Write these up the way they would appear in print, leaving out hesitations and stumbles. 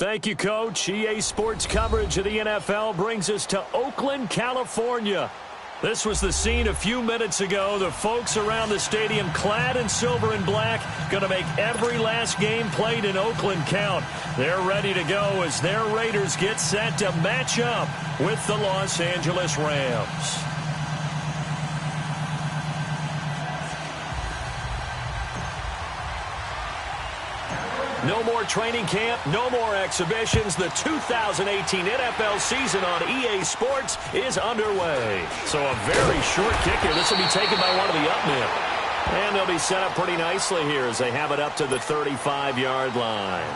Thank you, Coach. EA Sports coverage of the NFL brings us to Oakland, California. This was the scene a few minutes ago. The folks around the stadium clad in silver and black going to make every last game played in Oakland count. They're ready to go as their Raiders get set to match up with the Los Angeles Rams. No more training camp, no more exhibitions. The 2018 NFL season on EA Sports is underway. So a very short kick here. This will be taken by one of the up men. And they'll be set up pretty nicely here as they have it up to the 35-yard line.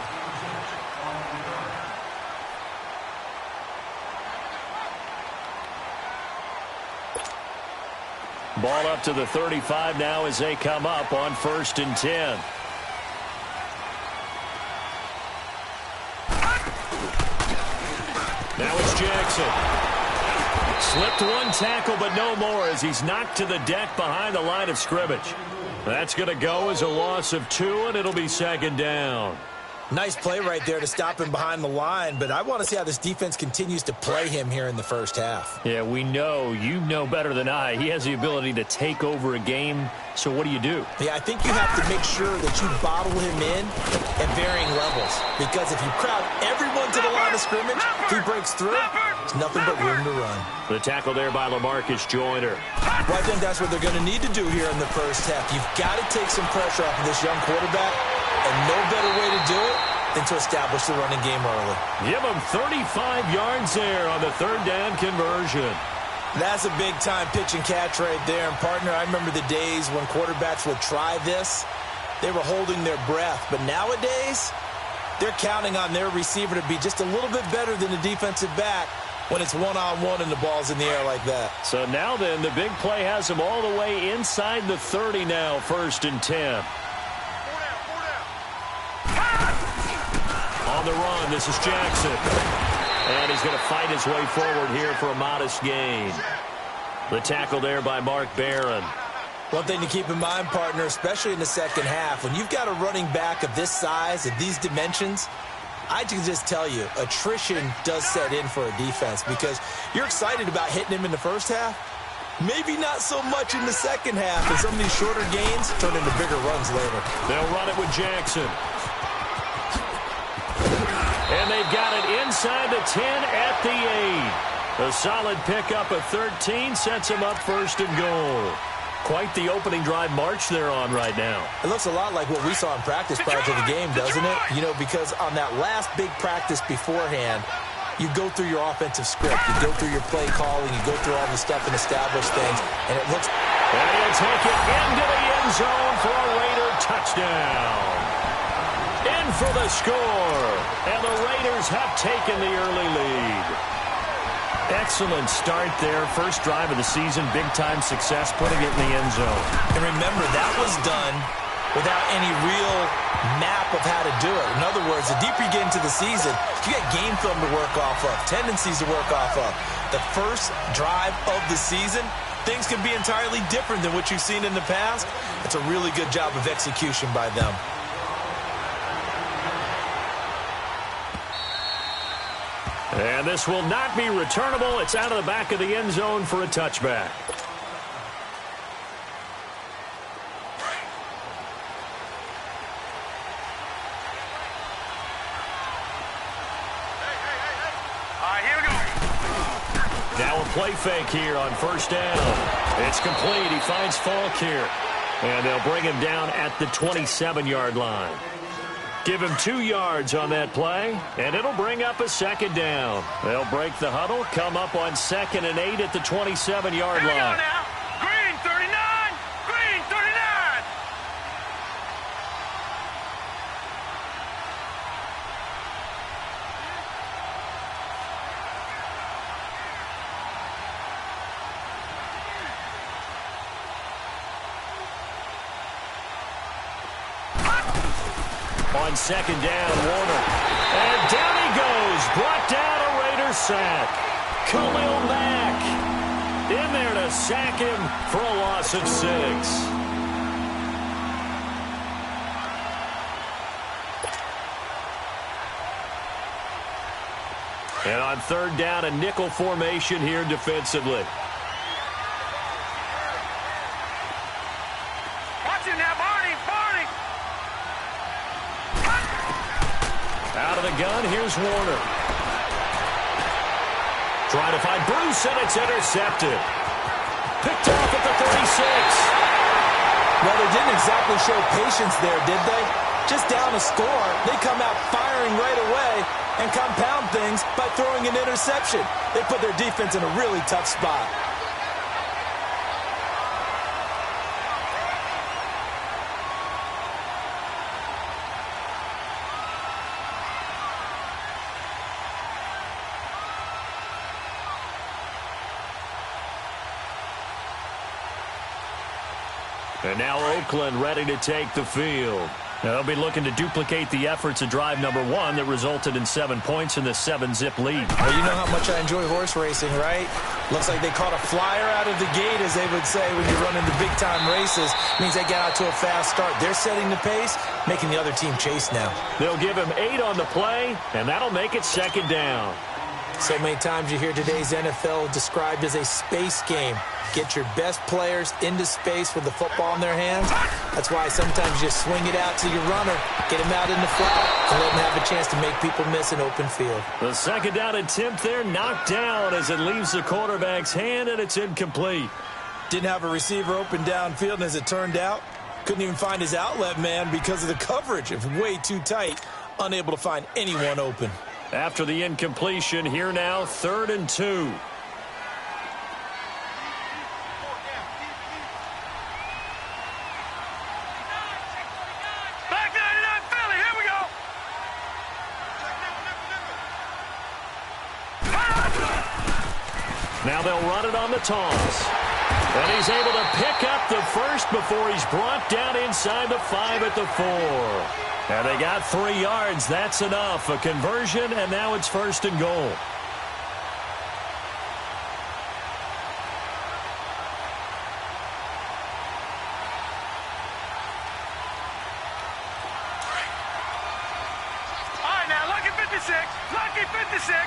Ball up to the 35 now as they come up on 1st and 10. Now it's Jackson. Slipped one tackle, but no more as he's knocked to the deck behind the line of scrimmage. That's going to go as a loss of 2, and it'll be 2nd down. Nice play right there to stop him behind the line, but I want to see how this defense continues to play him here in the first half. Yeah, we know. You know better than I. He has the ability to take over a game, so what do you do? Yeah, I think you have to make sure that you bottle him in at varying levels, because if you crowd everyone to the line of scrimmage, if he breaks through, there's nothing but room to run. The tackle there by LaMarcus Joyner. Well, I think that's what they're going to need to do here in the first half. You've got to take some pressure off of this young quarterback. And no better way to do it than to establish the running game early. Give him 35 yards there on the 3rd down conversion. That's a big-time pitch and catch right there. And, partner, I remember the days when quarterbacks would try this. They were holding their breath. But nowadays, they're counting on their receiver to be just a little bit better than the defensive back when it's one-on-one and the ball's in the air like that. So now then, the big play has him all the way inside the 30 now, 1st and 10. On the run, this is Jackson. And he's going to fight his way forward here for a modest gain. The tackle there by Mark Barron. One thing to keep in mind, partner, especially in the second half, when you've got a running back of this size, of these dimensions, I can just tell you, attrition does set in for a defense because you're excited about hitting him in the first half. Maybe not so much in the second half, and some of these shorter gains turn into bigger runs later. They'll run it with Jackson. And they've got it inside the 10 at the 8. A solid pickup of 13 sets them up 1st and goal. Quite the opening drive march they're on right now. It looks a lot like what we saw in practice prior to the game, doesn't it? You know, because on that last big practice beforehand, you go through your offensive script. You go through your play calling. You go through all the stuff and establish things. And it looks... And he'll take it into the end zone for a Raider touchdown. In for the score, and the Raiders have taken the early lead. Excellent start there. First drive of the season, big-time success, putting it in the end zone. And remember, that was done without any real map of how to do it. In other words, the deeper you get into the season, you got game film to work off of, tendencies to work off of. The first drive of the season, things can be entirely different than what you've seen in the past. It's a really good job of execution by them. And this will not be returnable. It's out of the back of the end zone for a touchback. Here we go. Now a play fake here on 1st down. It's complete. He finds Falk here. And they'll bring him down at the 27-yard line. Give him 2 yards on that play, and it'll bring up a 2nd down. They'll break the huddle, come up on 2nd and 8 at the 27-yard line. Now. Green 39! Green 39! On 2nd down, Warner. And down he goes. Brought down a Raider sack. Khalil Mack in there to sack him for a loss of 6. third down, a nickel formation here defensively. Watch it now, Barney. Out of the gun, here's Warner. Trying to find Bruce, and it's intercepted. Picked off at the 36. Well, they didn't exactly show patience there, did they? Just down a score, they come out firing right away and compound things by throwing an interception. They put their defense in a really tough spot. And now Oakland ready to take the field. They'll be looking to duplicate the efforts of drive number 1 that resulted in 7 points in the 7-zip lead. Well, you know how much I enjoy horse racing, right? Looks like they caught a flyer out of the gate, as they would say, when you run into big-time races. Means they get out to a fast start. They're setting the pace, making the other team chase now. They'll give him 8 on the play, and that'll make it second down. So many times you hear today's NFL described as a space game. Get your best players into space with the football in their hands. That's why sometimes you just swing it out to your runner, get him out in the flat, and let him have a chance to make people miss an open field. The second down attempt there knocked down as it leaves the quarterback's hand, and it's incomplete. Didn't have a receiver open downfield, and as it turned out, couldn't even find his outlet man because of the coverage. It was way too tight, unable to find anyone open. After the incompletion, here now, 3rd and 2. Back 99 Philly, here we go. Now they'll run it on the toss. And he's able to pick up the first before he's brought down inside the 5 at the 4. And they got 3 yards. That's enough. A conversion, and now it's 1st and goal. All right, now, lucky 56. Lucky 56.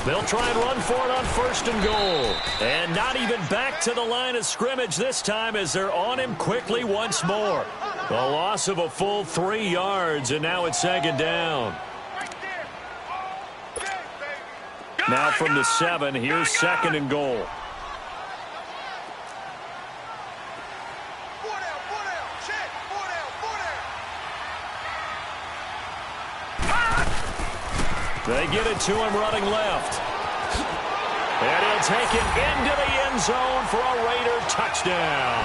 They'll try and run for it on 1st and goal. And not even back to the line of scrimmage this time as they're on him quickly once more. A loss of a full 3 yards, and now it's 2nd down. Now from the 7, here's 2nd and goal. They get it to him running left. And he'll take it into the end zone for a Raider touchdown.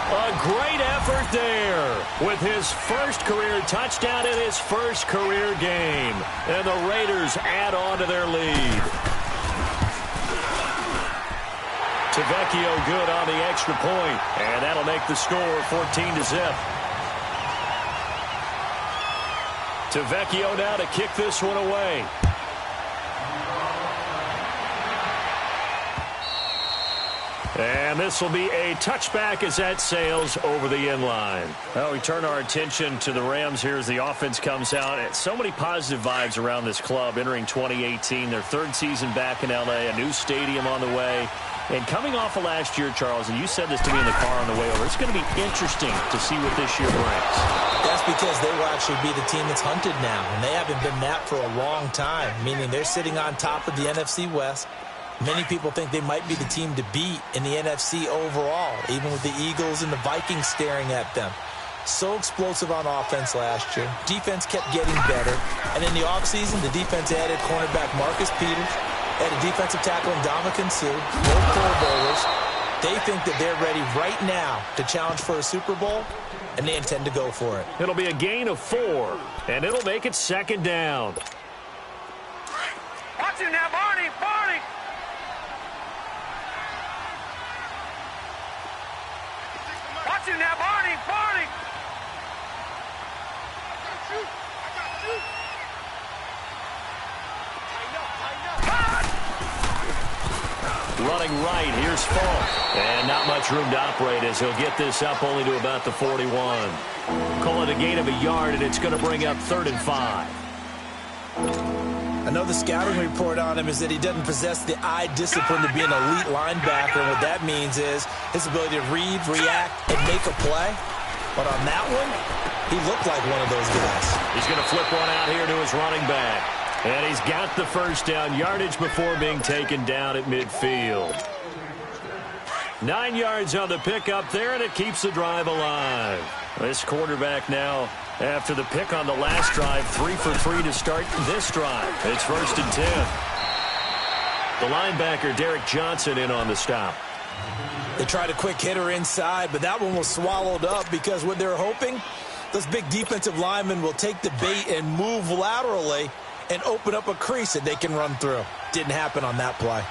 A great effort there with his first career touchdown in his first career game. And the Raiders add on to their lead. Tavecchio good on the extra point, and that'll make the score 14-0. Tavecchio now to kick this one away. And this will be a touchback as that sails over the end line. Well, we turn our attention to the Rams here as the offense comes out. So many positive vibes around this club entering 2018. Their 3rd season back in L.A., a new stadium on the way. And coming off of last year, Charles, and you said this to me in the car on the way over, it's going to be interesting to see what this year brings. That's because they will actually be the team that's hunted now, and they haven't been that for a long time, meaning they're sitting on top of the NFC West. Many people think they might be the team to beat in the NFC overall, even with the Eagles and the Vikings staring at them. So explosive on offense last year. Defense kept getting better. And in the offseason, the defense added cornerback Marcus Peters, added defensive tackle Ndamukong Suh, both Pro Bowlers. They think that they're ready right now to challenge for a Super Bowl, and they intend to go for it. It'll be a gain of 4, and it'll make it 2nd down. Watch it now, Barney. Barney. Watch it now, Barney. Barney. Running right, here's Falk. And not much room to operate as he'll get this up only to about the 41. Call it a gain of a yard, and it's going to bring up 3rd and 5. I know the scouting report on him is that he doesn't possess the eye discipline to be an elite linebacker. And what that means is his ability to read, react, and make a play. But on that one, he looked like one of those guys. He's going to flip one out here to his running back. And he's got the first down yardage before being taken down at midfield. 9 yards on the pickup there, and it keeps the drive alive. This quarterback now, after the pick on the last drive, 3 for 3 to start this drive. It's 1st and 10. The linebacker, Derek Johnson, in on the stop. They tried a quick hitter inside, but that one was swallowed up because what they're hoping, those big defensive linemen will take the bait and move laterally and open up a crease that they can run through. Didn't happen on that play.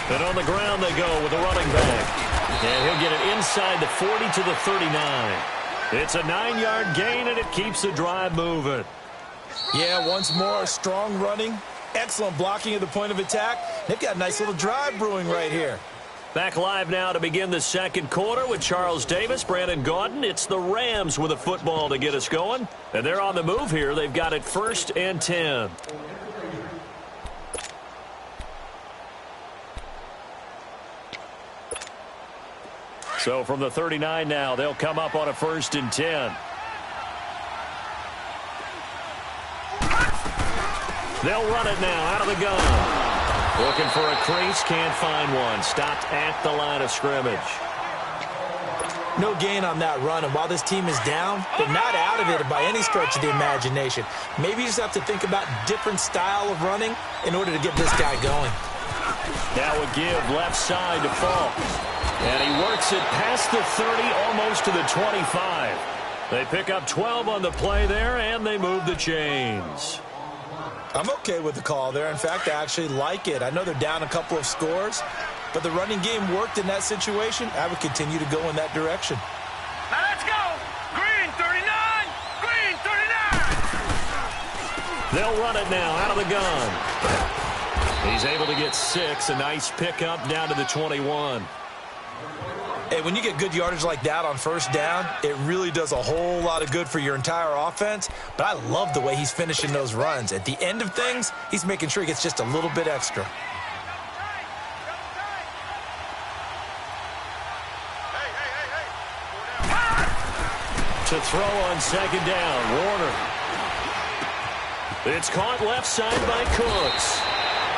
And on the ground they go with the running back. And he'll get it inside the 40 to the 39. It's a 9-yard gain, and it keeps the drive moving. Yeah, once more, strong running, excellent blocking at the point of attack. They've got a nice little drive brewing right here. Back live now to begin the second quarter with Charles Davis, Brandon Gaudin. It's the Rams with a football to get us going. And they're on the move here. They've got it 1st and 10. So from the 39 now, they'll come up on a 1st and 10. They'll run it now out of the gun. Looking for a crease, can't find one. Stopped at the line of scrimmage. No gain on that run, and while this team is down, they're not out of it by any stretch of the imagination. Maybe you just have to think about different style of running in order to get this guy going. Now a give left side to Falk. And he works it past the 30, almost to the 25. They pick up 12 on the play there, and they move the chains. I'm okay with the call there. In fact, I actually like it. I know they're down a couple of scores, but the running game worked in that situation. I would continue to go in that direction. Now let's go. Green 39. Green 39. They'll run it now out of the gun. He's able to get 6. A nice pickup down to the 21. Hey, when you get good yardage like that on 1st down, it really does a whole lot of good for your entire offense. But I love the way he's finishing those runs. At the end of things, he's making sure he gets just a little bit extra. To throw on 2nd down, Warner. It's caught left side by Cooks.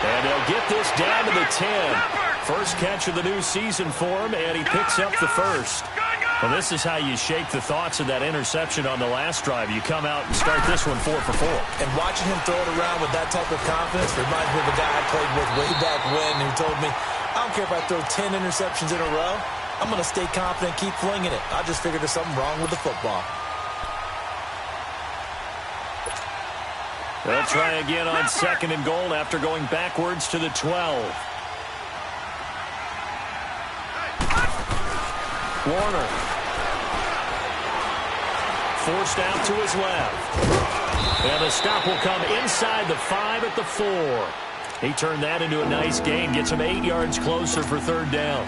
And they'll get this down to the 10. First catch of the new season for him, and he picks up the 1st. Well, this is how you shake the thoughts of that interception on the last drive. You come out and start this one 4 for 4. And watching him throw it around with that type of confidence reminds me of a guy I played with way back when who told me, I don't care if I throw 10 interceptions in a row. I'm going to stay confident, keep flinging it. I just figured there's something wrong with the football. They'll try again on 2nd and goal after going backwards to the 12. Warner. Forced out to his left. And the stop will come inside the 5 at the 4. He turned that into a nice gain. Gets him 8 yards closer for 3rd down.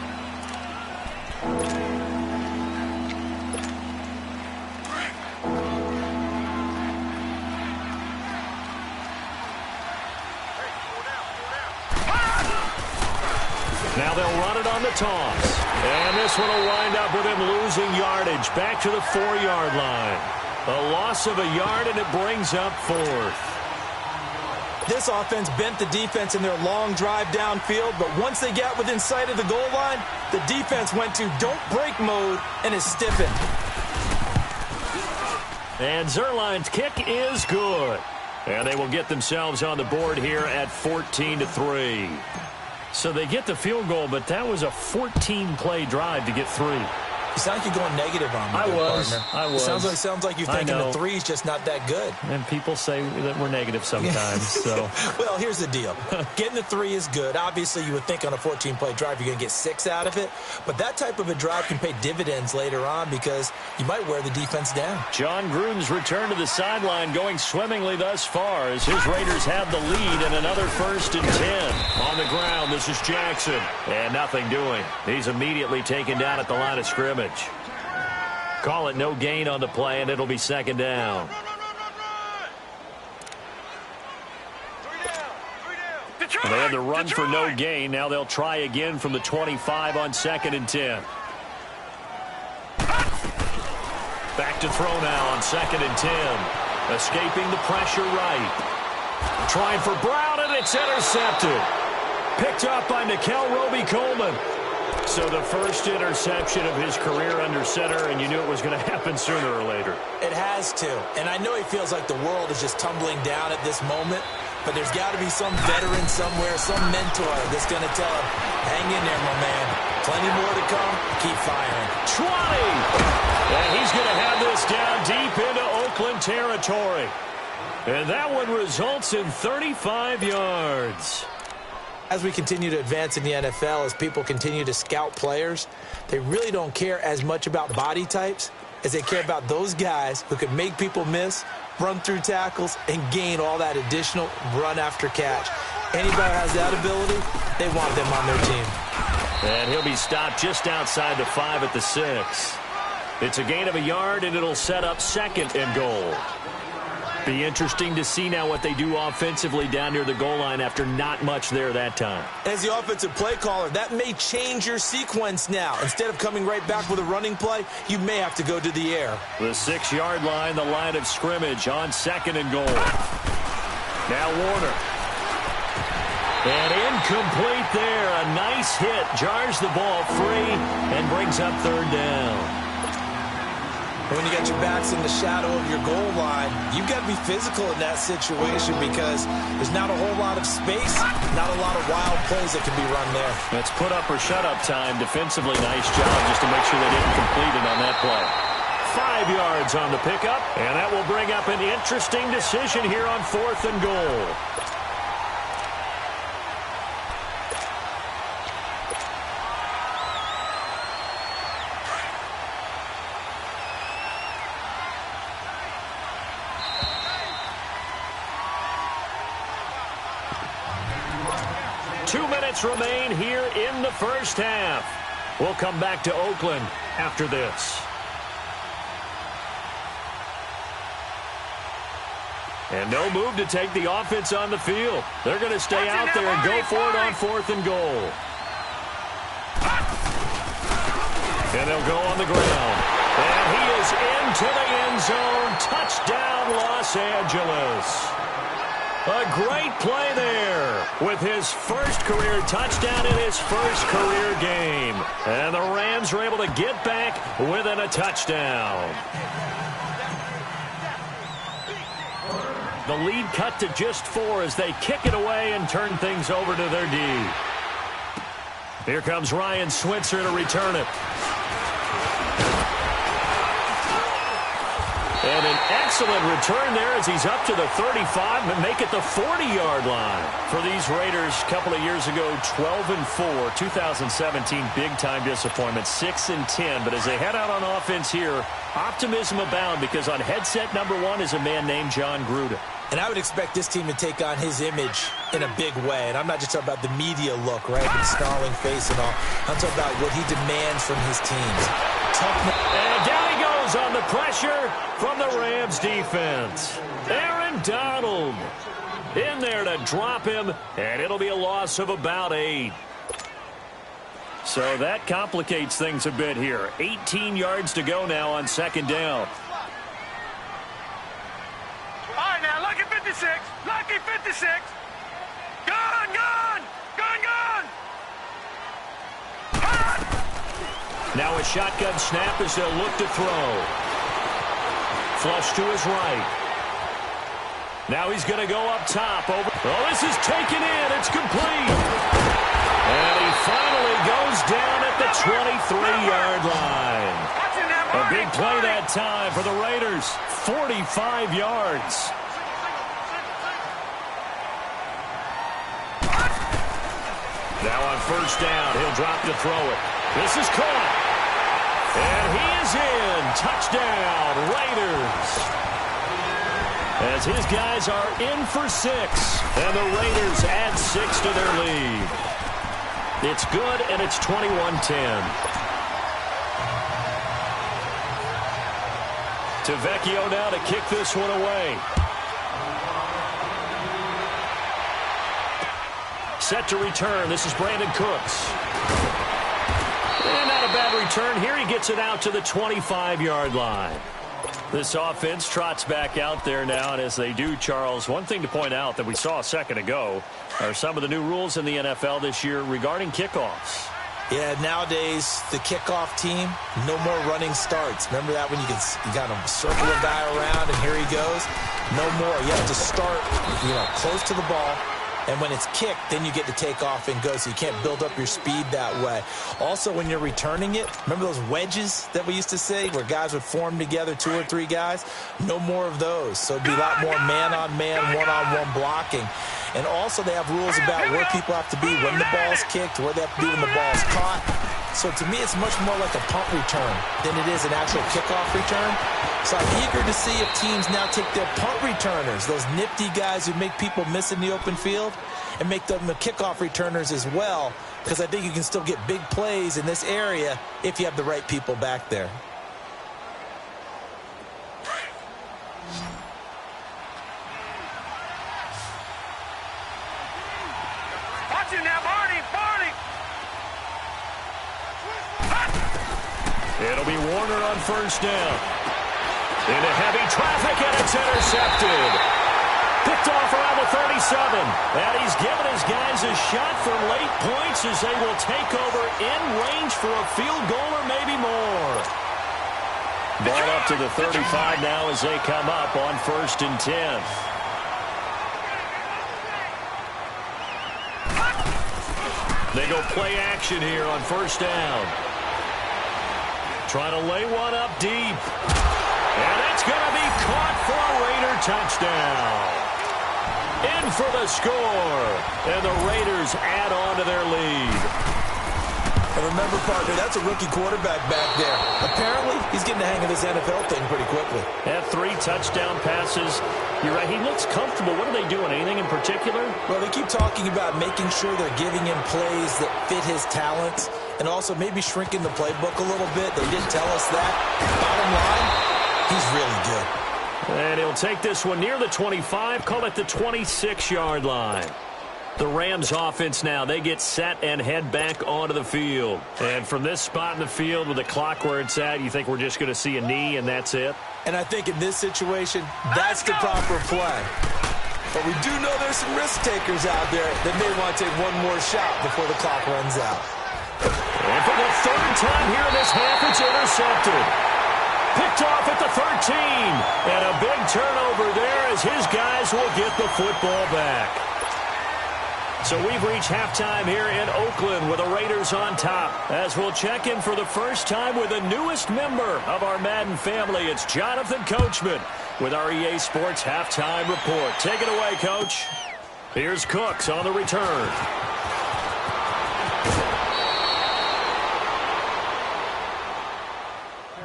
Now they'll run it on the toss. And this one will wind up with him losing yardage back to the 4-yard line. A loss of a yard, and it brings up 4th. This offense bent the defense in their long drive downfield, but once they got within sight of the goal line, the defense went to don't break mode and is stiffened. And Zerline's kick is good. And they will get themselves on the board here at 14-3. So they get the field goal, but that was a 14-play drive to get 3. You sound like you're going negative on me, I was. partner. Sounds like you're thinking the three's just not that good. And people say that we're negative sometimes. So, well, here's the deal. Getting the three is good. Obviously, you would think on a 14-play drive you're going to get 6 out of it. But that type of a drive can pay dividends later on because you might wear the defense down. John Gruden's return to the sideline going swimmingly thus far as his Raiders have the lead and another 1st and 10. On the ground, this is Jackson. And nothing doing. He's immediately taken down at the line of scrimmage. Call it no gain on the play, and it'll be 2nd down. They had the run for no gain. Now they'll try again from the 25 on 2nd and 10. Back to throw now on 2nd and 10. Escaping the pressure right. Trying for Brown, and it's intercepted. Picked up by Nickel Roby-Coleman. So the first interception of his career under center, and you knew it was going to happen sooner or later. It has to. And I know he feels like the world is just tumbling down at this moment, but there's got to be some veteran somewhere, some mentor that's going to tell him, hang in there, my man. Plenty more to come. Keep firing. 20! And he's going to have this down deep into Oakland territory. And that one results in 35 yards. As we continue to advance in the NFL, as people continue to scout players, they really don't care as much about body types as they care about those guys who can make people miss, run through tackles, and gain all that additional run after catch. Anybody who has that ability, they want them on their team. And he'll be stopped just outside the 5 at the 6. It's a gain of a yard, and it'll set up 2nd and goal. Be interesting to see now what they do offensively down near the goal line after not much there that time. As the offensive play caller, that may change your sequence now. Instead of coming right back with a running play, you may have to go to the air. The 6-yard line, the line of scrimmage on 2nd and goal. Now Warner. And incomplete there. A nice hit. Jars the ball free and brings up 3rd down. When you got your backs in the shadow of your goal line, you've got to be physical in that situation because there's not a whole lot of space, not a lot of wild plays that can be run there. It's put up or shut up time. Defensively, nice job just to make sure they didn't complete it on that play. 5 yards on the pickup, and that will bring up an interesting decision here on 4th and goal. Remain here in the first half. We'll come back to Oakland after this. And no move to take the offense on the field. They're going to stay out there and go for it on 4th and goal. And they'll go on the ground. And he is into the end zone. Touchdown, Los Angeles. A great play there with his first career touchdown in his first career game. And the Rams are able to get back within a touchdown. The lead cut to just 4 as they kick it away and turn things over to their D. Here comes Ryan Switzer to return it. And an excellent return there as he's up to the 35 and make it the 40-yard line. For these Raiders, a couple of years ago, 12-4, 2017, big-time disappointment, 6-10. But as they head out on offense here, optimism abound because on headset number 1 is a man named John Gruden. And I would expect this team to take on his image in a big way. And I'm not just talking about the media look, right, the snarling face and all. I'm talking about what he demands from his teams. And down he goes on the pressure from the Rams defense. Aaron Donald in there to drop him, and it'll be a loss of about 8. So that complicates things a bit here. 18 yards to go now on 2nd down. All right, now, lucky 56. Lucky 56. Gone, gone. Gone, gone. Now a shotgun snap as they'll look to throw. Flush to his right. Now he's going to go up top. Oh, this is taken in. It's complete. And he finally goes down at the 23-yard line. A big play that time for the Raiders. 45 yards. Now on first down, he'll drop to throw it. This is caught. And he is in. Touchdown, Raiders. As his guys are in for 6. And the Raiders add 6 to their lead. It's good, and it's 21-10. To Vecchio now to kick this one away. Set to return. This is Brandon Cooks. And not a bad return here. He gets it out to the 25-yard line. This offense trots back out there now, and as they do, Charles, one thing to point out that we saw a second ago are some of the new rules in the NFL this year regarding kickoffs. Yeah, nowadays, the kickoff team, no more running starts. Remember that when you kind of circle a guy around and here he goes? No more. You have to start, close to the ball. And when it's kicked, then you get to take off and go, so you can't build up your speed that way. Also, when you're returning it, remember those wedges that we used to say where guys would form together, 2 or 3 guys? No more of those. So it'd be a lot more man-on-man, one-on-one blocking. And also they have rules about where people have to be when the ball's kicked, where they have to be when the ball's caught. So to me, it's much more like a punt return than it is an actual kickoff return. So I'm eager to see if teams now take their punt returners, those nifty guys who make people miss in the open field, and make them the kickoff returners as well, because I think you can still get big plays in this area if you have the right people back there. Watch it now, Barney. It'll be Warner on first down. Into heavy traffic, and it's intercepted. Picked off around the 37. And he's given his guys a shot for late points as they will take over in range for a field goal or maybe more. Ball up to the 35 now as they come up on 1st and 10. They go play action here on first down. Trying to lay one up deep. And it's going to be caught for a Raider touchdown. In for the score. And the Raiders add on to their lead. And remember, partner, that's a rookie quarterback back there. Apparently, he's getting the hang of this NFL thing pretty quickly. Had 3 touchdown passes. You're right, he looks comfortable. What are they doing? Anything in particular? Well, they keep talking about making sure they're giving him plays that fit his talents, and also maybe shrinking the playbook a little bit. They didn't tell us that. Bottom line, he's really good. And he'll take this one near the 25, call it the 26-yard line. The Rams offense now, they get set and head back onto the field. And from this spot in the field with the clock where it's at, you think we're just going to see a knee and that's it? And I think in this situation, that's the proper play. But we do know there's some risk takers out there that may want to take one more shot before the clock runs out. And for the 3rd time here in this half, it's intercepted. Picked off at the 13. And a big turnover there as his guys will get the football back. So we've reached halftime here in Oakland with the Raiders on top. As we'll check in for the first time with the newest member of our Madden family, it's Jonathan Coachman with our EA Sports Halftime Report. Take it away, Coach. Here's Cooks on the return.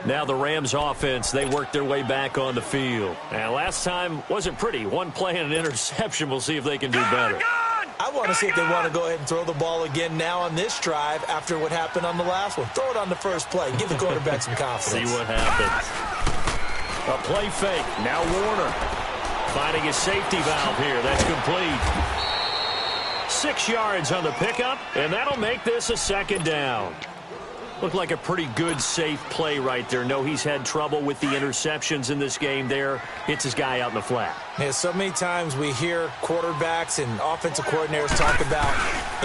Now the Rams offense, they worked their way back on the field. And last time wasn't pretty. One play and an interception. We'll see if they can do better. I want to see if they want to go ahead and throw the ball again now on this drive after what happened on the last one. Throw it on the first play. Give the quarterback some confidence. See what happens. A play fake. Now Warner finding a safety valve here. That's complete. 6 yards on the pickup, and that'll make this a 2nd down. Looked like a pretty good, safe play right there. No, he's had trouble with the interceptions in this game there. Hits his guy out in the flat. Yeah, so many times we hear quarterbacks and offensive coordinators talk about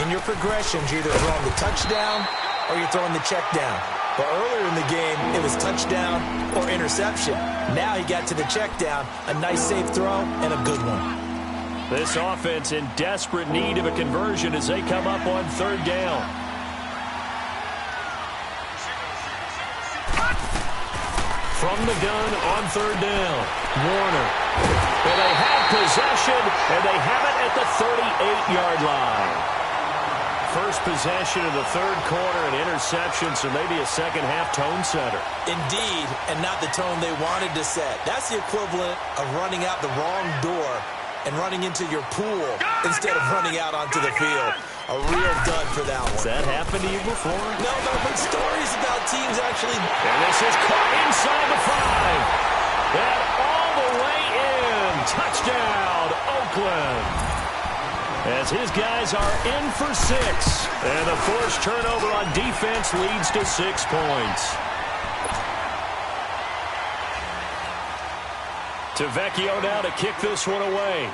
in your progressions, you're either throwing the touchdown or you're throwing the check down. But earlier in the game, it was touchdown or interception. Now he got to the check down, a nice safe throw, and a good one. This offense in desperate need of a conversion as they come up on third down. From the gun on third down, Warner. And they have possession, and they have it at the 38-yard line. First possession of the third quarter, an interception, so maybe a second-half tone setter. Indeed, and not the tone they wanted to set. That's the equivalent of running out the wrong door and running into your pool instead of running out onto the field. A real dud for that one. Has that happened to you before? No, but stories about teams actually... And this is caught inside the 5. And all the way in. Touchdown, Oakland. As his guys are in for 6. And the forced turnover on defense leads to 6 points. Vecchio now to kick this one away.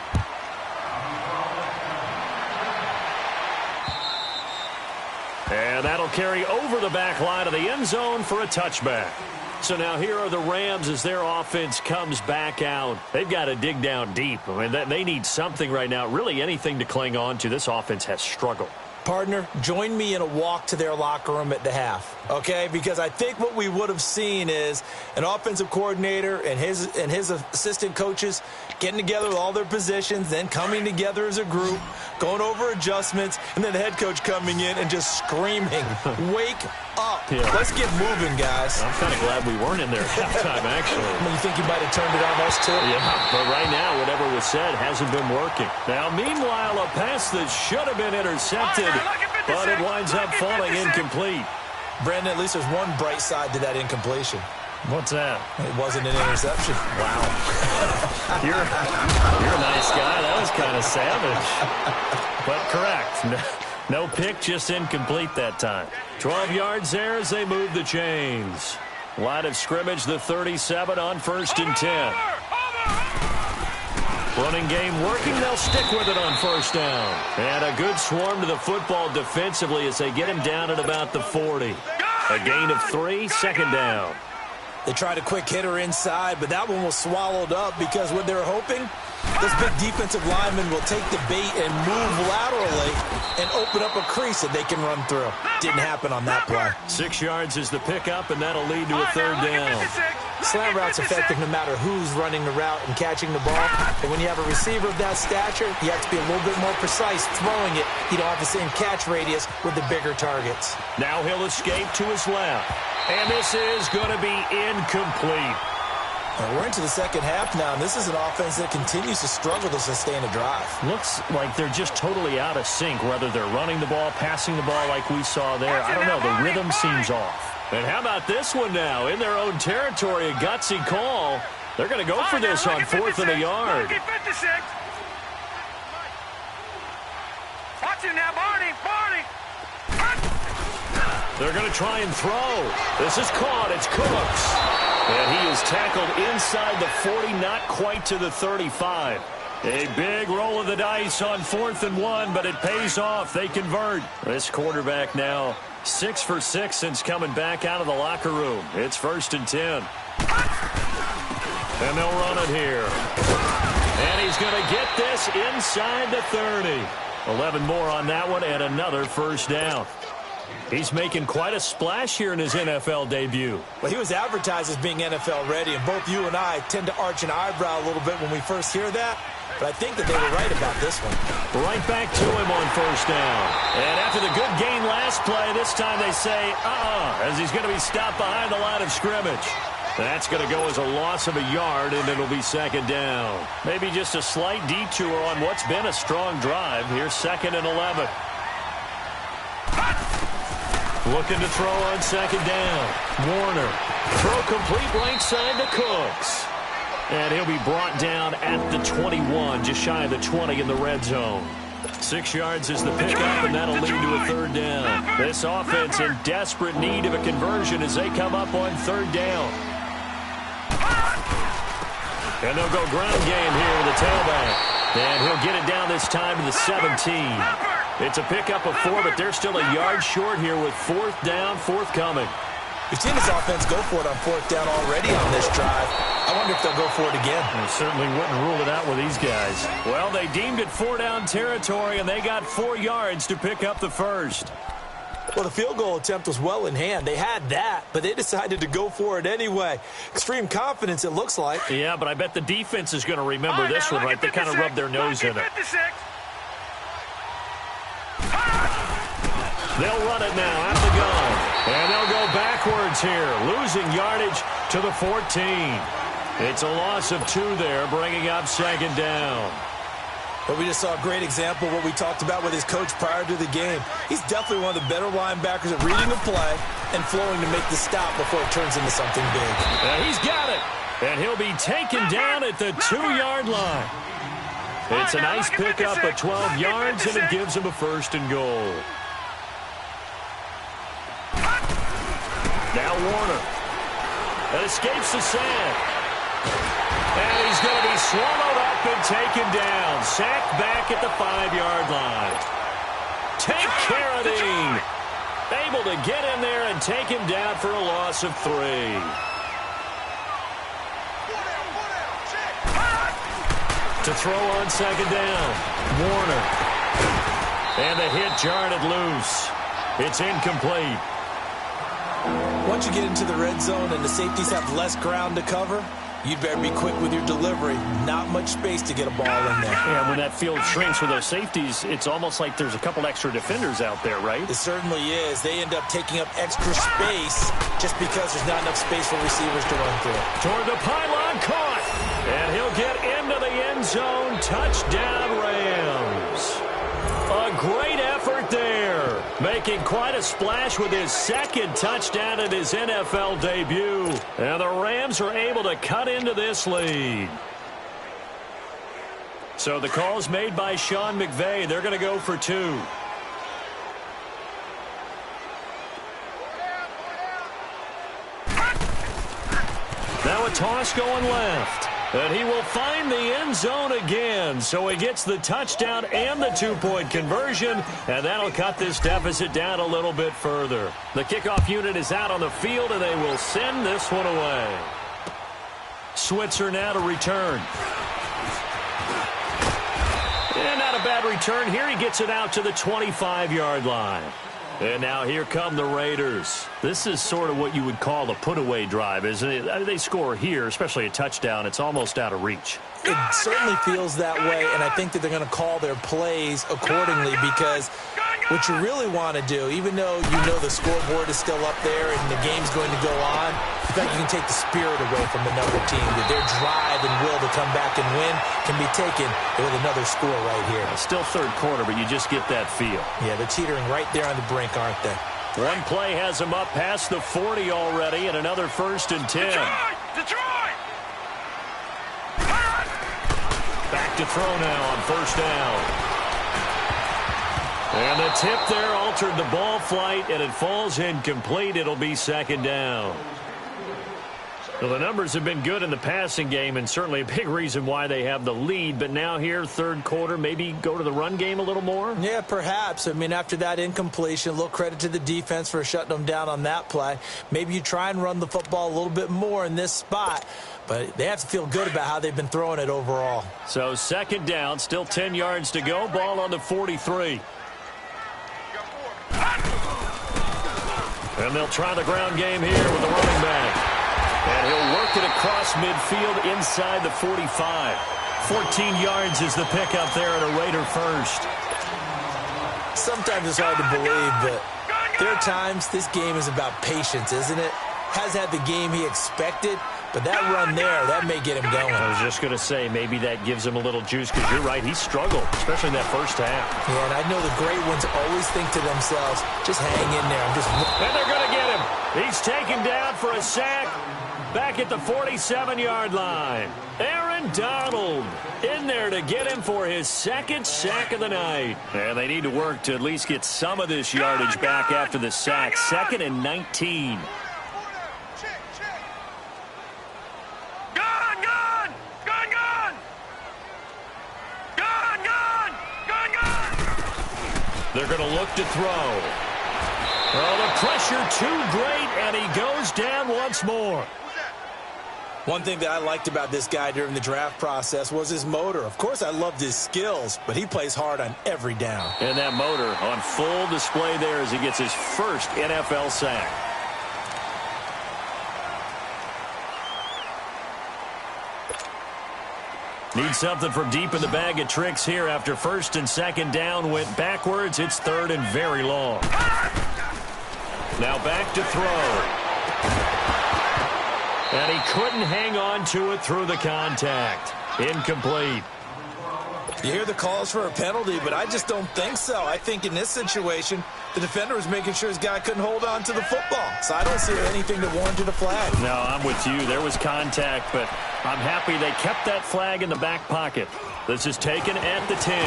And that'll carry over the back line of the end zone for a touchback. So now here are the Rams as their offense comes back out. They've got to dig down deep. I mean, they need something right now, really anything to cling on to. This offense has struggled. Partner, join me in a walk to their locker room at the half, okay? Because I think what we would have seen is an offensive coordinator and his assistant coaches getting together with all their positions, then coming together as a group, going over adjustments, and then the head coach coming in and just screaming, wake up. Yeah. Let's get moving, guys. I'm kind of glad we weren't in there at halftime, actually. You think you might have turned it on us, too? Yeah, but right now, whatever was said hasn't been working. Now, meanwhile, a pass that should have been intercepted, but it winds up falling incomplete. Brandon, at least there's one bright side to that incompletion. What's that? It wasn't an interception. Wow. You're a nice guy. That was kind of savage. But correct. No pick, just incomplete that time. 12 yards there as they move the chains. Line of scrimmage, the 37 on 1st and 10. Running game working. They'll stick with it on 1st down. And a good swarm to the football defensively as they get him down at about the 40. A gain of 3, 2nd down. They tried a quick hitter inside, but that one was swallowed up because what they're hoping, this big defensive lineman will take the bait and move laterally and open up a crease that they can run through. Didn't happen on that play. 6 yards is the pickup, and that'll lead to a 3rd down. Slant route's effective no matter who's running the route and catching the ball. But when you have a receiver of that stature, you have to be a little bit more precise throwing it. You don't have the same catch radius with the bigger targets. Now he'll escape to his left. And this is going to be incomplete. We're into the second half now, and this is an offense that continues to struggle to sustain a drive. Looks like they're just totally out of sync, whether they're running the ball, passing the ball like we saw there. I don't know. The rhythm seems off. And how about this one now? In their own territory, a gutsy call. They're going to go for this on 4th and a yard. Watch it now, Barney. They're going to try and throw. This is caught. It's Cooks. And he is tackled inside the 40, not quite to the 35. A big roll of the dice on 4th and 1, but it pays off. They convert. This quarterback now 6 for 6 since coming back out of the locker room. It's 1st and 10. And they'll run it here. And he's going to get this inside the 30. 11 more on that one and another 1st down. He's making quite a splash here in his NFL debut. Well, he was advertised as being NFL ready, and both you and I tend to arch an eyebrow a little bit when we first hear that. But I think that they were right about this one. Right back to him on 1st down. And after the good gain last play, this time they say, as he's going to be stopped behind the line of scrimmage. That's going to go as a loss of a yard, and it'll be 2nd down. Maybe just a slight detour on what's been a strong drive. Here's 2nd and 11. Looking to throw on 2nd down. Warner. Throw complete right side to Cooks. And he'll be brought down at the 21, just shy of the 20 in the red zone. 6 yards is the pickup, and that'll lead to a 3rd down. This offense in desperate need of a conversion as they come up on 3rd down. And they'll go ground game here with the tailback. And he'll get it down this time to the 17. It's a pickup of 4, but they're still a yard short here with 4th down, forthcoming. We've seen this offense go for it on fourth down already on this drive. I wonder if they'll go for it again. They certainly wouldn't rule it out with these guys. Well, they deemed it 4-down territory, and they got 4 yards to pick up the first. Well, the field goal attempt was well in hand. They had that, but they decided to go for it anyway. Extreme confidence, it looks like. Yeah, but I bet the defense is going to remember this one, right? They kind of rubbed their nose in it. They'll run it now at the gun. And they'll go backwards here, losing yardage to the 14. It's a loss of 2 there, bringing up second down. But we just saw a great example of what we talked about with his coach prior to the game. He's definitely one of the better linebackers at reading a play and flowing to make the stop before it turns into something big. He's got it. And he'll be taken down at the 2-yard line. It's a nice pickup of 12 yards, and it gives him a first and goal. Now Warner. That escapes the sack. And he's going to be swallowed up and taken down. Sacked back at the 5-yard line. Take care of Dean. Able to get in there and take him down for a loss of 3. To throw on second down. Warner. And the hit jarred it loose. It's incomplete. Once you get into the red zone and the safeties have less ground to cover, you'd better be quick with your delivery. Not much space to get a ball in there. Yeah, when that field shrinks with those safeties, it's almost like there's a couple extra defenders out there, right? It certainly is. They end up taking up extra space just because there's not enough space for receivers to run through. Toward the pylon, caught. And he'll get into the end zone. Touchdown, Rams. A great effort there. Making quite a splash with his second touchdown in his NFL debut. And the Rams are able to cut into this lead. So the call's made by Sean McVay. They're going to go for 2. Now a toss going left. And he will find the end zone again. So he gets the touchdown and the 2-point conversion. And that'll cut this deficit down a little bit further. The kickoff unit is out on the field, and they will send this one away. Switzer now to return. And not a bad return here. He gets it out to the 25-yard line. And now here come the Raiders. This is sort of what you would call a put-away drive, isn't it? They score here, especially a touchdown. It's almost out of reach. It certainly feels that way, and I think that they're going to call their plays accordingly because what you really want to do, even though you know the scoreboard is still up there and the game's going to go on, in fact, you can take the spirit away from another team. That their drive and will to come back and win can be taken with another score right here. Still third quarter, but you just get that feel. Yeah, they're teetering right there on the brink, aren't they? One play has them up past the 40 already, and another 1st and 10. Detroit! Back to throw now on 1st down. And the tip there altered the ball flight, and it falls incomplete. It'll be 2nd down. Well, the numbers have been good in the passing game, and certainly a big reason why they have the lead. But now here, third quarter, maybe go to the run game a little more? Yeah, perhaps. I mean, after that incompletion, a little credit to the defense for shutting them down on that play. Maybe you try and run the football a little bit more in this spot. But they have to feel good about how they've been throwing it overall. So 2nd down, still 10 yards to go. Ball on the 43. And they'll try the ground game here with the running back. And he'll work it across midfield inside the 45. 14 yards is the pickup there at a Raider first. Sometimes it's hard to believe, but there are times this game is about patience, isn't it? Has had the game he expected, but that run there, that may get him going. I was just going to say, maybe that gives him a little juice, because you're right, he struggled, especially in that first half. Yeah, and I know the great ones always think to themselves, just hang in there. And they're going to get him. He's taken down for a sack. Back at the 47-yard line. Aaron Donald in there to get him for his 2nd sack of the night. And they need to work to at least get some of this yardage back after the sack. 2nd and 19. Gone! They're going to look to throw. Oh, the pressure too great, and he goes down once more. One thing that I liked about this guy during the draft process was his motor. Of course, I loved his skills, but he plays hard on every down. And that motor on full display there as he gets his first NFL sack. Need something from deep in the bag of tricks here after first and second down went backwards. It's third and very long. Now back to throw. And he couldn't hang on to it through the contact. Incomplete. You hear the calls for a penalty, but I just don't think so. I think in this situation, the defender was making sure his guy couldn't hold on to the football. So I don't see anything that warranted a flag. No, I'm with you. There was contact, but I'm happy they kept that flag in the back pocket. This is taken at the 10.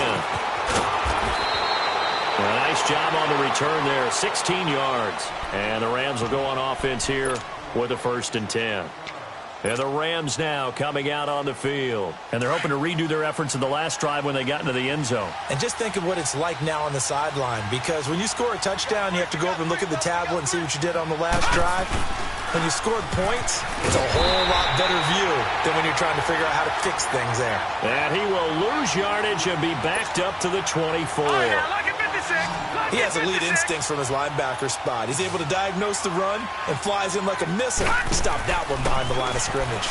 A nice job on the return there, 16 yards. And the Rams will go on offense here with a 1st and 10. And the Rams now coming out on the field. And they're hoping to redo their efforts in the last drive when they got into the end zone. And just think of what it's like now on the sideline, because when you score a touchdown, you have to go over and look at the tablet and see what you did on the last drive. When you scored points, it's a whole lot better view than when you're trying to figure out how to fix things there. And he will lose yardage and be backed up to the 24. He has elite instincts from his linebacker spot. He's able to diagnose the run and flies in like a missile. Stop that one behind the line of scrimmage.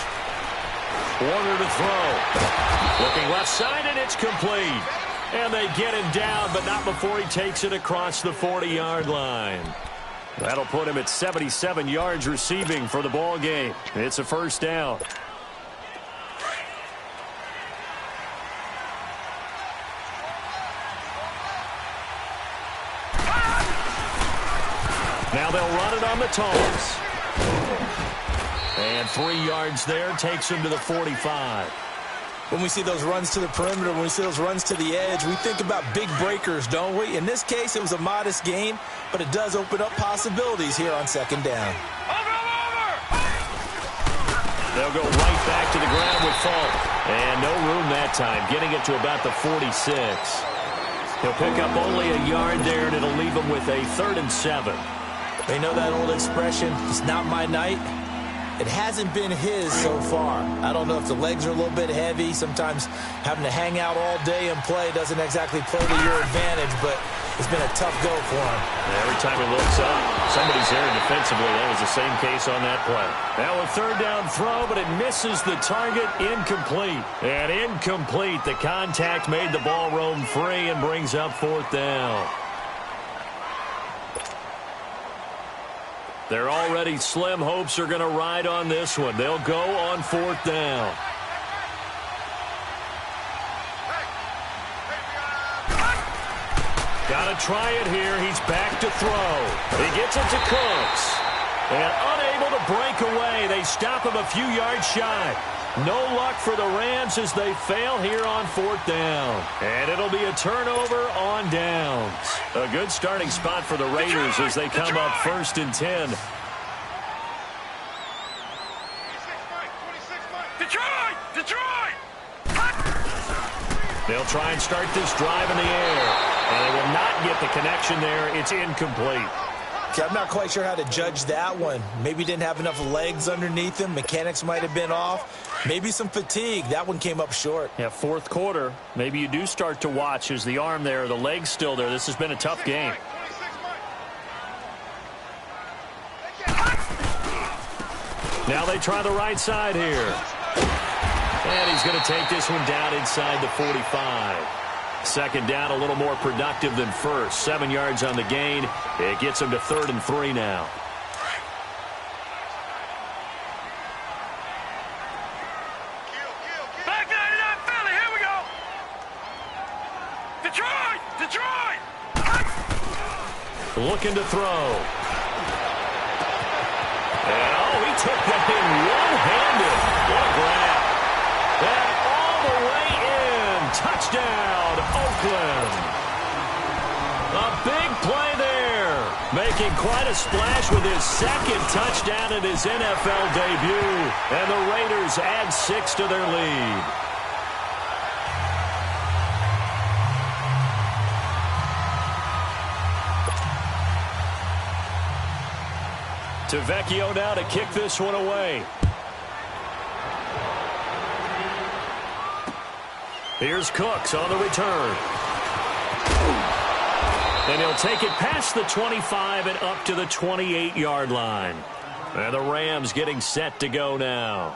Warner to throw. Looking left side, and it's complete. And they get him down, but not before he takes it across the 40-yard line. That'll put him at 77 yards receiving for the ball game. It's a 1st down. Now they'll run it on the toss. And 3 yards there takes him to the 45. When we see those runs to the perimeter, when we see those runs to the edge, we think about big breakers, don't we? In this case, it was a modest gain, but it does open up possibilities here on 2nd down. They'll go right back to the ground with Falk. And no room that time, getting it to about the 46. He'll pick up only a yard there, and it'll leave him with a 3rd and 7. They know that old expression, it's not my night. It hasn't been his so far. I don't know if the legs are a little bit heavy. Sometimes having to hang out all day and play doesn't exactly play to your advantage, but it's been a tough go for him. Every time he looks up, somebody's there defensively. That was the same case on that play. Now a 3rd down throw, but it misses the target. Incomplete. And incomplete. The contact made the ball roam free and brings up 4th down. Their already slim hopes are going to ride on this one. They'll go on 4th down. Got to try it here. He's back to throw. He gets it to Cooks. And unable to break away. They stop him a few yards shy. No luck for the Rams as they fail here on 4th down. And it'll be a turnover on downs. A good starting spot for the Raiders as they come up 1st and 10. Detroit! They'll try and start this drive in the air. And they will not get the connection there. It's incomplete. Okay, I'm not quite sure how to judge that one. Maybe didn't have enough legs underneath him. Mechanics might have been off. Maybe some fatigue. That one came up short. Yeah, 4th quarter. Maybe you do start to watch as the arm there, the leg's still there. This has been a tough game. Now they try the right side here. And he's going to take this one down inside the 45. 2nd down, a little more productive than first. 7 yards on the gain. It gets him to 3rd and 3 now. Back 99 Philly, here we go. Detroit! Looking to throw. And, oh, he took that thing one-handed. What a grab. And all the way in. Touchdown, Oakland. A big play there. Making quite a splash with his 2nd touchdown in his NFL debut. And the Raiders add 6 to their lead. Tavecchio now to kick this one away. Here's Cooks on the return. And he'll take it past the 25 and up to the 28-yard line. And the Rams getting set to go now.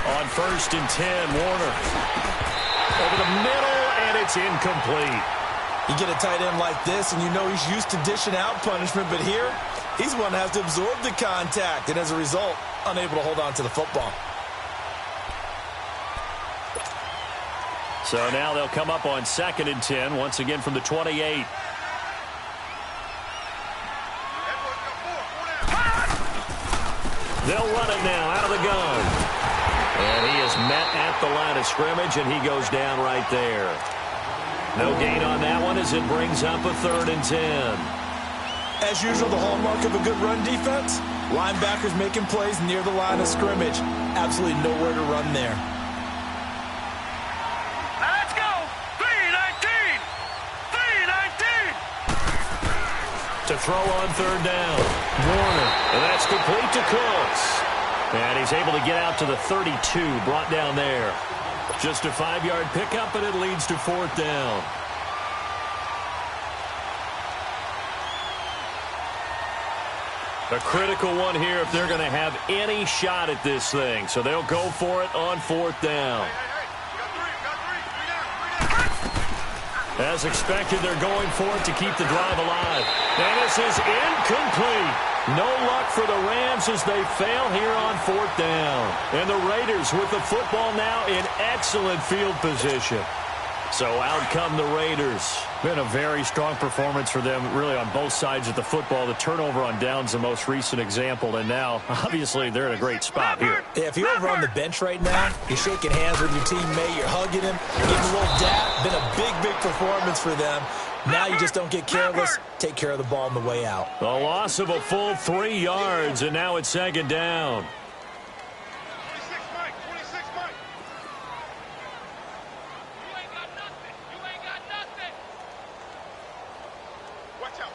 On 1st and 10, Warner. Over the middle, and it's incomplete. You get a tight end like this, and you know he's used to dishing out punishment, but here, he's one that has to absorb the contact, and as a result, unable to hold on to the football. So now they'll come up on 2nd and 10, once again from the 28. They'll run it now out of the gun. And he is met at the line of scrimmage, and he goes down right there. No gain on that one as it brings up a 3rd and 10. As usual, the hallmark of a good run defense, linebackers making plays near the line of scrimmage. Absolutely nowhere to run there. Let's go! 3-19! 3-19! To throw on 3rd down. Warner, and that's complete to Cooks. And he's able to get out to the 32, brought down there. Just a 5-yard pickup, and it leads to 4th down. A critical one here if they're going to have any shot at this thing. So they'll go for it on 4th down. As expected, they're going for it to keep the drive alive. And this is incomplete. No luck for the Rams as they fail here on 4th down. And the Raiders with the football now in excellent field position. So out come the Raiders. Been a very strong performance for them, really, on both sides of the football. The turnover on downs, the most recent example. And now, obviously, they're in a great spot here. Yeah, if you're over on the bench right now, you're shaking hands with your teammate, you're hugging him, giving him a little dap. Been a big, big performance for them. Now you just don't get careless. Take care of the ball on the way out. A loss of a full 3 yards, and now it's 2nd down. 26 Mike. You ain't got nothing. Watch out.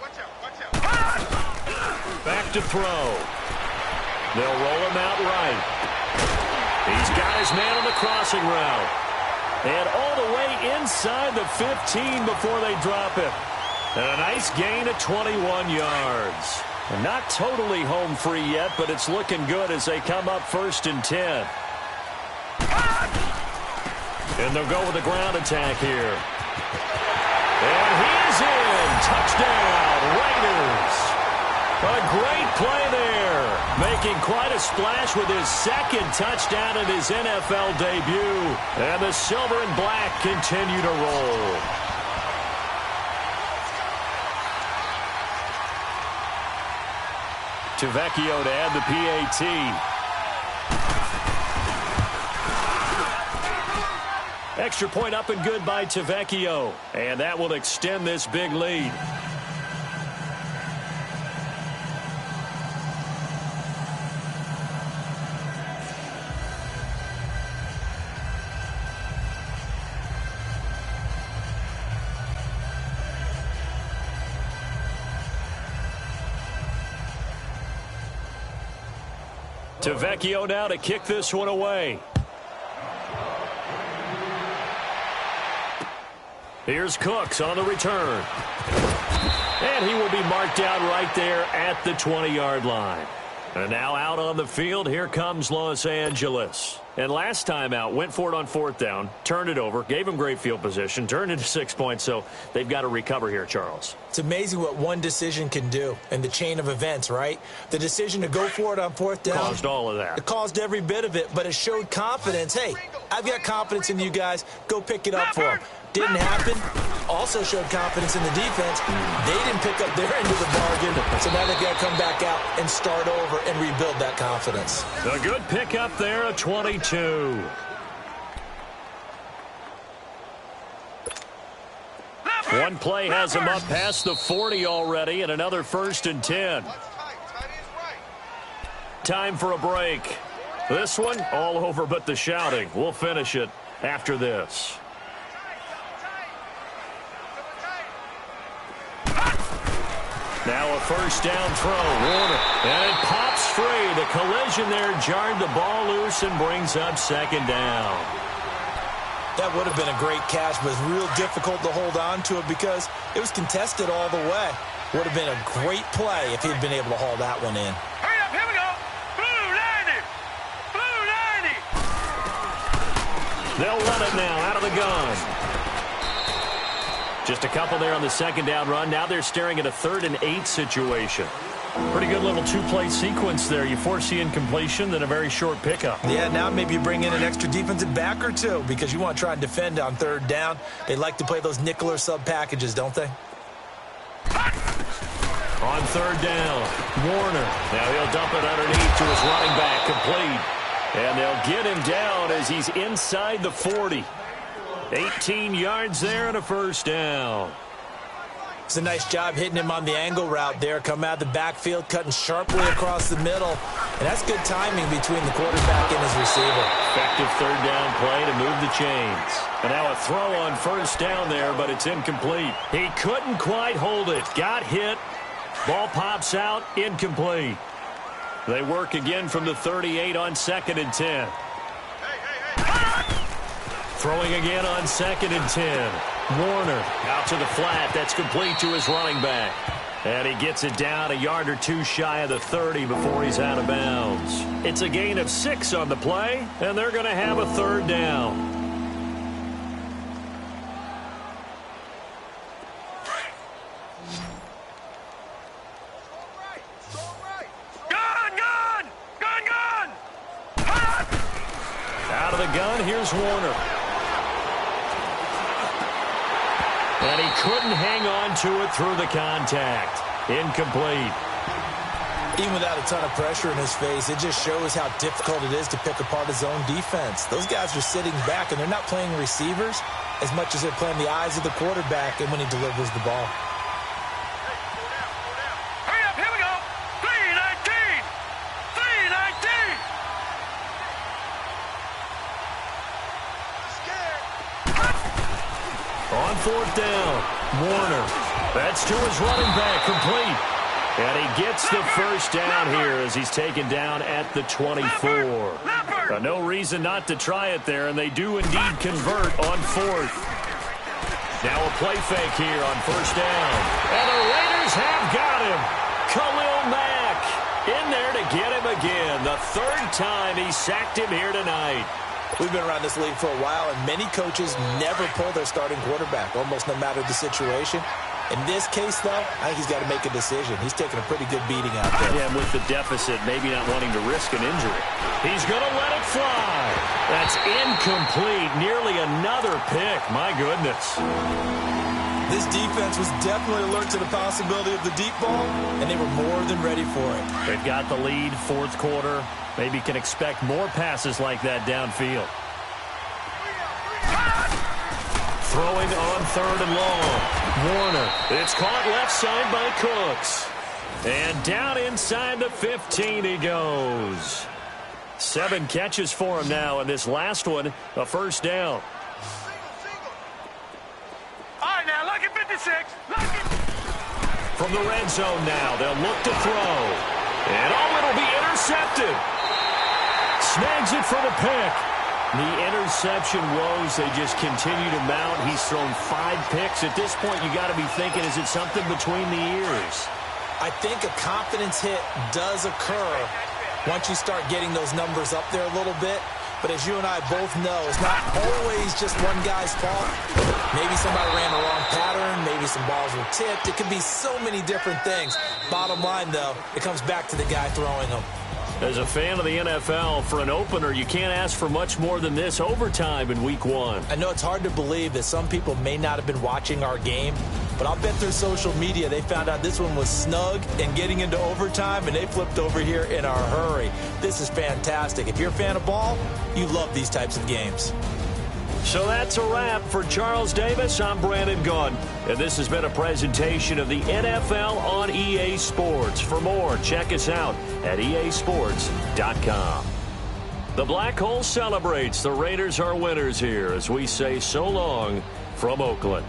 Back to throw. They'll roll him out right. He's got his man on the crossing route. And all the way inside the 15 before they drop it. And a nice gain of 21 yards. And not totally home free yet, but it's looking good as they come up 1st and 10. And they'll go with a ground attack here. And he is in. Touchdown, Raiders. A great play there. Making quite a splash with his 2nd touchdown in his NFL debut. And the silver and black continue to roll. Tavecchio to add the PAT. Extra point up and good by Tavecchio. And that will extend this big lead. Tavecchio now to kick this one away. Here's Cooks on the return. And he will be marked down right there at the 20-yard line. And now out on the field, here comes Los Angeles. And last time out, went for it on 4th down, turned it over, gave him great field position, turned into 6 points, so they've got to recover here, Charles. It's amazing what one decision can do in the chain of events, right? The decision to go for it on 4th down. Caused all of that. It caused every bit of it, but it showed confidence. Hey, I've got confidence in you guys. Go pick it up for them. Didn't happen. Also showed confidence in the defense. They didn't pick up their end of the bargain, so now they've got to come back out and start over and rebuild that confidence. A good pickup there, a 22. One play has him up past the 40 already, and another 1st and 10. Time for a break. This one, all over but the shouting. We'll finish it after this. Now a 1st down throw. Warner. And it pops free. The collision there jarred the ball loose and brings up 2nd down. That would have been a great catch, but it's real difficult to hold on to it because it was contested all the way. Would have been a great play if he'd been able to haul that one in. Hurry up, here we go. Blue 90. Blue 90. They'll run it now out of the gun. Just a couple there on the 2nd down run. Now they're staring at a 3rd and 8 situation. Pretty good little 2-play sequence there. You force the incompletion, then a very short pickup. Yeah, now maybe you bring in an extra defensive back or two because you want to try and defend on 3rd down. They like to play those nickel or sub packages, don't they? On 3rd down, Warner. Now he'll dump it underneath to his running back, complete. And they'll get him down as he's inside the 40. 18 yards there and a 1st down. It's a nice job hitting him on the angle route there. Come out of the backfield, cutting sharply across the middle. And that's good timing between the quarterback and his receiver. Effective 3rd down play to move the chains. And now a throw on 1st down there, but it's incomplete. He couldn't quite hold it. Got hit. Ball pops out. Incomplete. They work again from the 38 on 2nd and 10. Throwing again on 2nd and 10. Warner out to the flat. That's complete to his running back. And he gets it down a yard or 2 shy of the 30 before he's out of bounds. It's a gain of 6 on the play, and they're going to have a 3rd down. Out of the gun, here's Warner. And he couldn't hang on to it through the contact. Incomplete. Even without a ton of pressure in his face, it just shows how difficult it is to pick apart his own defense. Those guys are sitting back, and they're not playing receivers as much as they're playing the eyes of the quarterback and when he delivers the ball. Hurry up, here we go. 319. 319. On 4th down, Warner. That's to his running back, complete. And he gets the 1st down here as he's taken down at the 24. No reason not to try it there, and they do indeed convert on 4th. Now a play fake here on 1st down. And the Raiders have got him. Khalil Mack in there to get him again. The 3rd time he sacked him here tonight. We've been around this league for a while, and many coaches never pull their starting quarterback, almost no matter the situation. In this case, though, I think he's got to make a decision. He's taking a pretty good beating out there. Yeah, with the deficit, maybe not wanting to risk an injury. He's going to let it fly. That's incomplete. Nearly another pick. My goodness. This defense was definitely alert to the possibility of the deep ball, and they were more than ready for it. They've got the lead, 4th quarter. Maybe can expect more passes like that downfield. Throwing on 3rd and long. Warner. It's caught left side by Cooks. And down inside the 15 he goes. 7 catches for him now, and this last one, a 1st down. All right, now, lucky 56. Lucky. From the red zone now, they'll look to throw. And it'll be intercepted. Snags it for the pick. The interception woes, they just continue to mount. He's thrown 5 picks. At this point, you got to be thinking, is it something between the ears? I think a confidence hit does occur once you start getting those numbers up there a little bit. But as you and I both know, it's not always just one guy's fault. Maybe somebody ran the wrong pattern. Maybe some balls were tipped. It could be so many different things. Bottom line, though, it comes back to the guy throwing them. As a fan of the NFL, for an opener, you can't ask for much more than this. Overtime in Week 1. I know it's hard to believe that some people may not have been watching our game, but I'll bet through social media they found out this one was snug and getting into overtime, and they flipped over here in a hurry. This is fantastic. If you're a fan of ball, you love these types of games. So that's a wrap. For Charles Davis, I'm Brandon Gaudin, and this has been a presentation of the NFL on EA Sports. For more, check us out at easports.com. The Black Hole celebrates. The Raiders are winners here as we say so long from Oakland.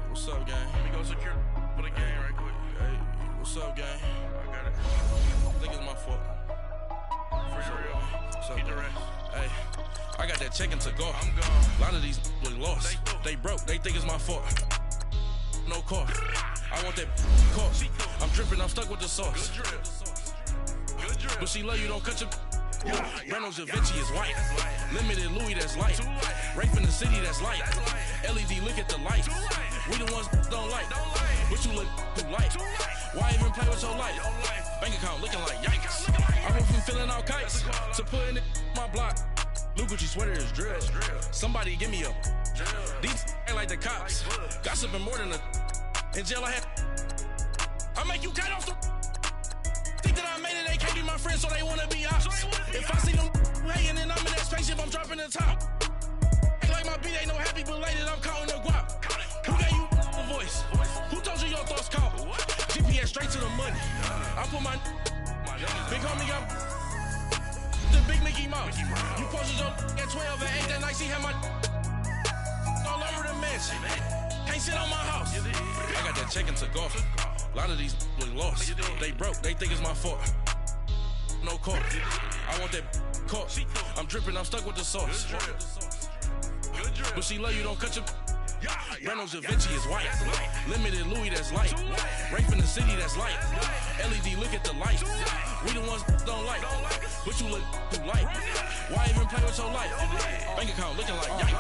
What's up, gang? Let me go secure for the game right quick. Hey, what's up, gang? I got it. I think it's my fault. For real. What's up, the rest. Hey, I got that check-in to go. I'm gone. A lot of these look lost. They broke. They think it's my fault. No car. I want that car. I'm dripping. I'm stuck with the sauce. Good drip. But she love you. Don't cut your... Reynolds Da Vinci is white. Limited Louis, that's light. Rape in the city, that's light. LED, look at the light. We the ones don't like. But you look too light. Why even play with your life? Bank account looking like yikes. I went from filling out kites to putting it my block. Blue Gucci sweater is drill. Somebody give me a. These ain't like the cops. Gossiping more than a. In jail I had. I make you cut off the. Think that I made it, they can't be my friends, so they wanna be ops. If I see them hating and I'm in that spaceship, I'm dropping the top. Ain't like my beat, ain't no happy belated, I'm counting the guap. Who gave you a voice? Who told you your thoughts count? GPS straight to the money. I put my big homie got the big Mickey Mouse. You posted your at 12 and 8 that night, she had my all over the mansion. Can't sit on my house. I got that check-in to go. A lot of these look lost. They broke, they think it's my fault. No car. I want that car. I'm dripping, I'm stuck with the sauce. But she love you, don't cut your. Reynolds Da Vinci is white. Limited Louis, that's light. Rape in the city, that's light. LED, look at the light. We the ones don't like. But you look too light. Why even play with your life? Bank account looking like yikes.